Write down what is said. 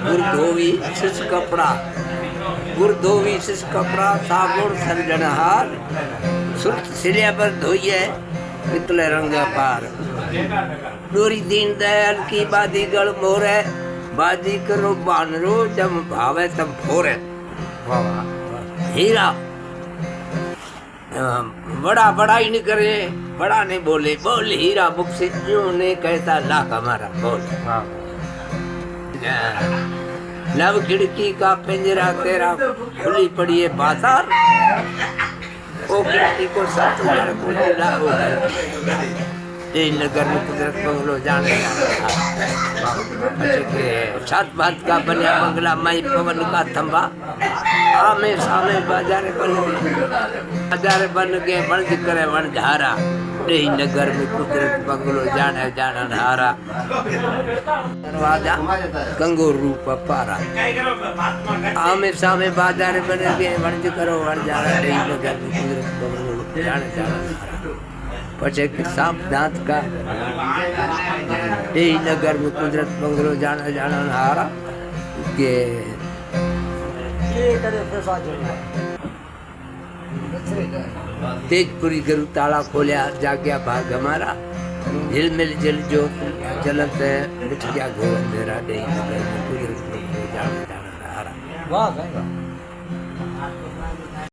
गुरधोवी शिश कपड़ा, गुरधोवी शिश कपड़ा साबुन सर्जनहार, सुरत सिलिया पर धोइए पितले रंग पार। डोरी दीन दयाल की बादी गढ़ मोरे, बाजी करो बानरो जब भावे तब फोरे। हीरा बड़ा बड़ा ही नहीं करे, बड़ा नहीं बोले, बोल हीरा मुख से क्यों नहीं कहता लाख हमारा बोल। लव खिड़की का पिंजरा तेरा खुली पड़ी है बाजार, ओ खिड़की को 7,000 खुली लागू है। नगर में कुदरत बंगलो जाने सात बात का बनिया बंगला मई पवन का थंबा, आमे सामे बाजार बन के वणज करे वणझारा। नगर में कुदरत बंगलो जाने जान हारा, दरवाजा कंगोर रूप पारा। आमे सामे बाजार बन के वणज करो वणझारा, नगर में कुदरत बंगलो जाने जान हारा। पछे सांप दांत का नगर में कुदरत बंगलो जाना जाना हारा के तेजपुरी गुरु ताला खोलिया जाग्या भाग हमारा। झिलमिल जल ज्योत जलत है मिट गया घोर अंधेरा, नगर में कुदरत बंगलो जाना जाना हारा। वाह